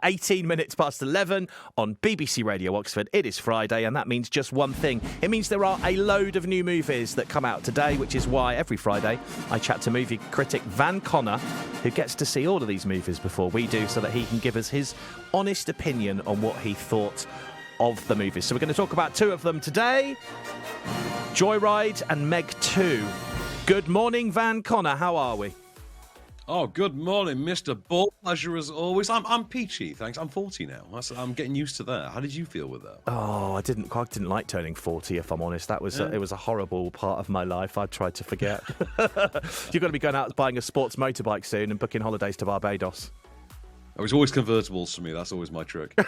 18 minutes past 11 on BBC Radio Oxford. It is Friday, and that means just one thing. It means there are a load of new movies that come out today, which is why every Friday I chat to movie critic Van Connor, who gets to see all of these movies before we do, so that he can give us his honest opinion on what he thought of the movies. So we're going to talk about two of them today, Joyride and Meg 2. Good morning, Van Connor. How are we? Oh, good morning, Mr. Bull. Pleasure as always. I'm peachy, thanks. I'm 40 now. I'm getting used to that. How did you feel with that? Oh, I didn't like turning 40, if I'm honest. That was it was a horrible part of my life. I tried to forget. You're going to be going out buying a sports motorbike soon and booking holidays to Barbados. Oh, it's always convertibles for me. That's always my trick.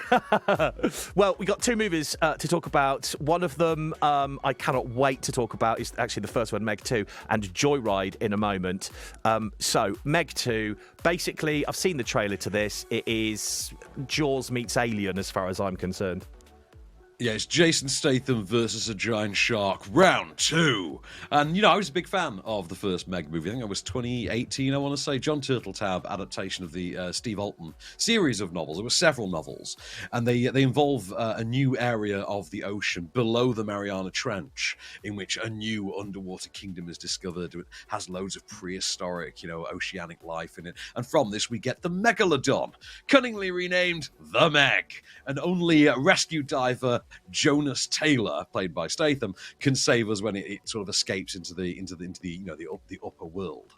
Well, we got two movies to talk about. One of them I cannot wait to talk about is actually the first one, Meg 2, and Joyride in a moment. So, Meg 2, basically, I've seen the trailer to this. It is Jaws meets Alien as far as I'm concerned. Yeah, it's Jason Statham versus a giant shark, round 2. And, I was a big fan of the first Meg movie. I think it was 2018, I want to say. John Turteltaub adaptation of the Steve Alton series of novels. There were several novels. And they involve a new area of the ocean below the Mariana Trench, in which a new underwater kingdom is discovered. It has loads of prehistoric, oceanic life in it. And from this, we get the Megalodon, cunningly renamed the Meg. And only rescue diver Jonas Taylor, played by Statham, can save us when it sort of escapes into the upper world,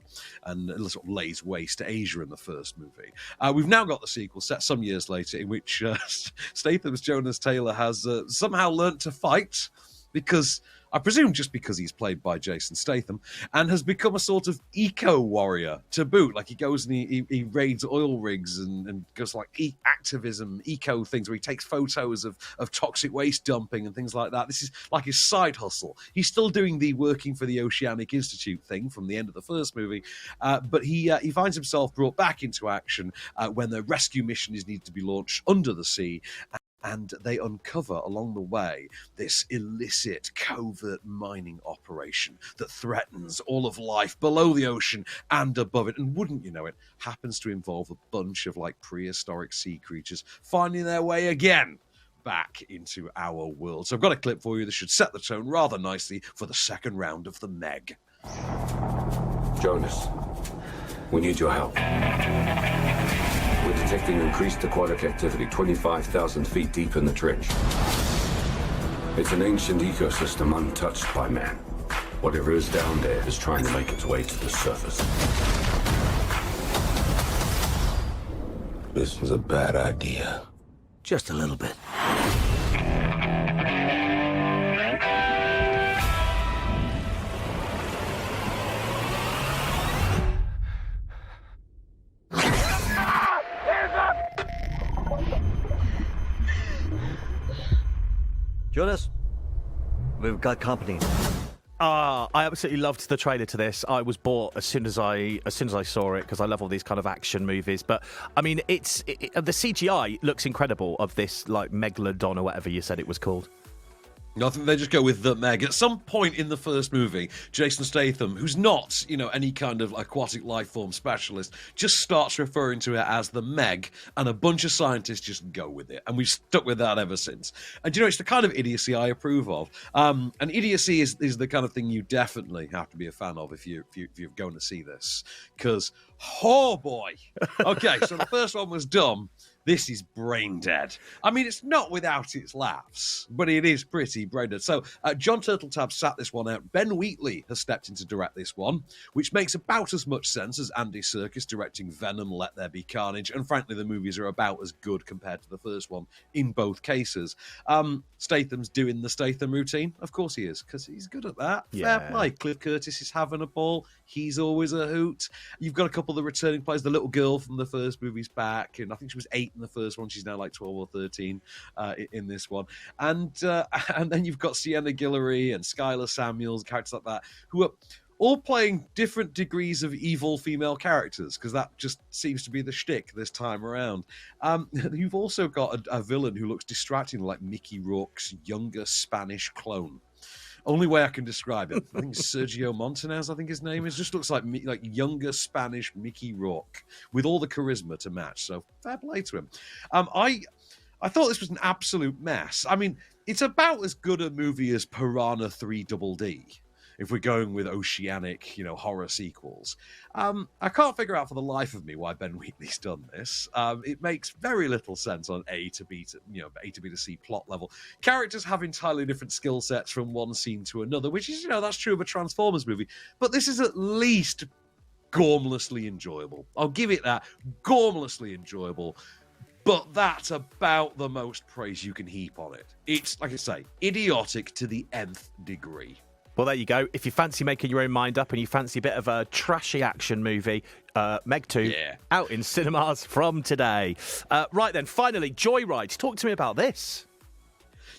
and it sort of lays waste to Asia in the first movie. We've now got the sequel set some years later, in which Statham's Jonas Taylor has somehow learnt to fight, because I presume just because he's played by Jason Statham, and has become a sort of eco-warrior to boot. Like, he goes and he raids oil rigs and goes like activism, eco things, where he takes photos of toxic waste dumping and things like that. This is like his side hustle. He's still doing the working for the Oceanic Institute thing from the end of the first movie, but he finds himself brought back into action when the rescue mission is needed to be launched under the sea. And they uncover along the way this illicit, covert mining operation that threatens all of life below the ocean and above it. And wouldn't you know it, happens to involve a bunch of prehistoric sea creatures finding their way again back into our world. So I've got a clip for you that should set the tone rather nicely for the second round of the Meg. Jonas, we need your help. We're detecting increased aquatic activity 25,000 feet deep in the trench. It's an ancient ecosystem untouched by man. Whatever is down there is trying to make its way to the surface. This was a bad idea. Just a little bit. Jonas, we've got company. I absolutely loved the trailer to this. I was bought as soon as I saw it, because I love all these kind of action movies. But I mean, the CGI looks incredible of this Megalodon or whatever you said it was called. I think they just go with the Meg. At some point in the first movie, Jason Statham, who's not, any kind of aquatic life form specialist, just starts referring to it as the Meg, and a bunch of scientists just go with it. And we've stuck with that ever since. And, it's the kind of idiocy I approve of. And idiocy is the kind of thing you definitely have to be a fan of if you're going to see this. Because, oh boy. Okay, so the first one was dumb. This is brain dead. I mean, it's not without its laughs, but it is pretty brain dead. So, John Turteltaub sat this one out. Ben Wheatley has stepped in to direct this one, which makes about as much sense as Andy Serkis directing Venom, Let There Be Carnage. And frankly, the movies are about as good compared to the first one in both cases. Statham's doing the Statham routine. Of course he is, because he's good at that. Yeah. Fair play. Cliff Curtis is having a ball. He's always a hoot. You've got a couple of the returning players. The little girl from the first movie's back, and I think she was 8 in the first one. She's now 12 or 13 in this one. And then you've got Sienna Guillory and Skylar Samuels, characters like that, who are all playing different degrees of evil female characters, because that just seems to be the shtick this time around. You've also got a villain who looks distracting, like Mickey Rourke's younger Spanish clone. Only way I can describe it. I think it's Sergio Montanez, I think his name is. Just looks like younger Spanish Mickey Rourke with all the charisma to match. So fair play to him. I thought this was an absolute mess. I mean, it's about as good a movie as Piranha 3 Double D, if we're going with oceanic, horror sequels. I can't figure out for the life of me why Ben Wheatley's done this. It makes very little sense on A to B to C plot level. Characters have entirely different skill sets from one scene to another, which is, that's true of a Transformers movie. But this is at least gormlessly enjoyable. I'll give it that. Gormlessly enjoyable. But that's about the most praise you can heap on it. It's, like I say, idiotic to the nth degree. Well, there you go. If you fancy making your own mind up and you fancy a bit of a trashy action movie, Meg 2 out in cinemas from today. Right then, finally, Joyride. Talk to me about this.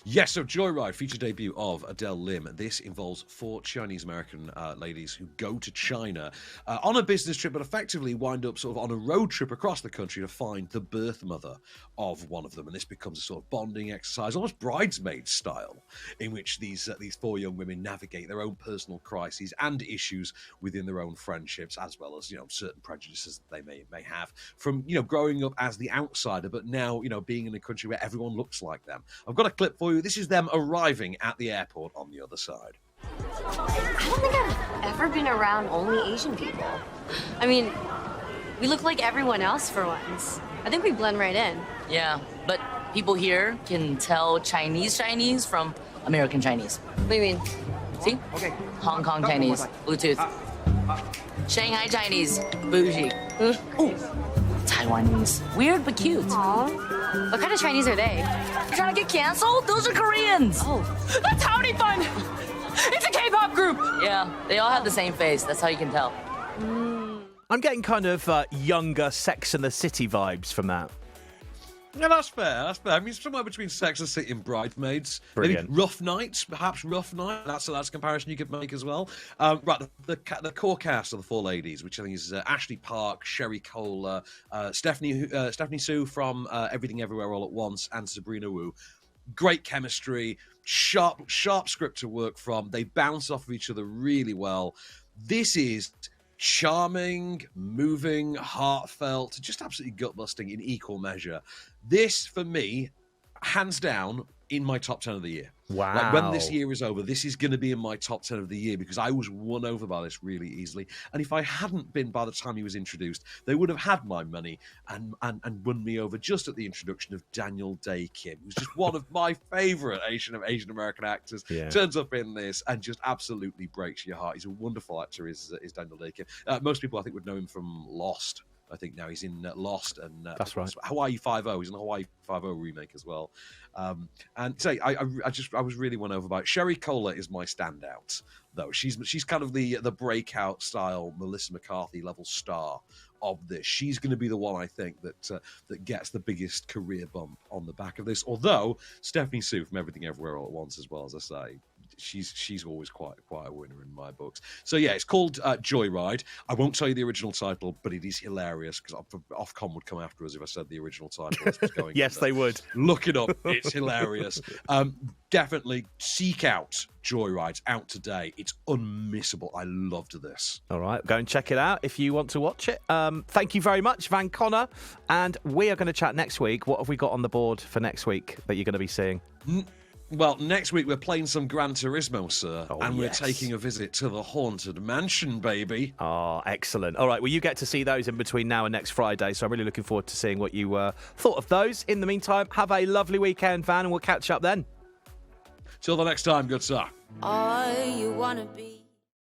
Yes, so Joyride, feature debut of Adele Lim. This involves 4 Chinese-American ladies who go to China on a business trip, but effectively wind up sort of on a road trip across the country to find the birth mother of one of them. And this becomes a sort of bonding exercise, almost bridesmaid style, in which these 4 young women navigate their own personal crises and issues within their own friendships, as well as, certain prejudices that they may have from, growing up as the outsider, but now, being in a country where everyone looks like them. I've got a clip for you. This is them arriving at the airport on the other side. I don't think I've ever been around only Asian people. I mean, we look like everyone else for once. I think we blend right in. Yeah, but people here can tell Chinese from American Chinese. What do you mean? See? Okay. Hong Kong Chinese, Bluetooth. Shanghai Chinese, bougie. Ooh, Taiwanese, weird but cute. Aww. What kind of Chinese are they? You trying to get canceled? Those are Koreans. Oh. That's Howdy Fun. It's a K-pop group. Yeah, they all have the same face. That's how you can tell. I'm getting kind of younger Sex and the City vibes from that. Yeah, that's fair. That's fair. I mean, somewhere between Sex and the City and Bridesmaids. Brilliant. Maybe Rough Nights, perhaps Rough Night. That's a comparison you could make as well. Right, the core cast of the 4 ladies, which I think is Ashley Park, Sherry Cola, Stephanie Sue from Everything Everywhere All at Once, and Sabrina Wu. Great chemistry, sharp script to work from. They bounce off of each other really well. This is charming, moving, heartfelt, just absolutely gut-busting in equal measure. This, for me, hands down, in my top 10 of the year. Wow. Like, when this year is over, this is going to be in my top 10 of the year because I was won over by this really easily. And if I hadn't been by the time he was introduced, they would have had my money and won me over just at the introduction of Daniel Day Kim, who's just one of my favourite Asian American actors. Yeah. Turns up in this and just absolutely breaks your heart. He's a wonderful actor, is Daniel Day Kim. Most people, I think, would know him from Lost. I think now he's in Lost and that's right. Hawaii Five-0. He's in the Hawaii Five-0 remake as well. And say I was really won over by it. Sherry Cola is my standout, though. She's kind of the breakout style Melissa McCarthy level star of this. She's going to be the one, I think, that gets the biggest career bump on the back of this. Although Stephanie Sue from Everything Everywhere All at Once, as well, as I say, she's always quite a winner in my books. So yeah, it's called Joyride. I won't tell you the original title, but it is hilarious because Ofcom would come after us if I said the original title. Going Yes, they would. Look it up. It's hilarious. Definitely seek out Joyride. Out today. It's unmissable. I loved this. All right, go and check it out if you want to watch it. Thank you very much, Van Connor. And we are going to chat next week. What have we got on the board for next week that you're going to be seeing? Well, next week we're playing some Gran Turismo, sir, and yes. We're taking a visit to the Haunted Mansion, baby. Oh, excellent. All right, well, you get to see those in between now and next Friday, so I'm really looking forward to seeing what you thought of those. In the meantime, have a lovely weekend, Van, and we'll catch up then. Till the next time, good sir. All you wanna be.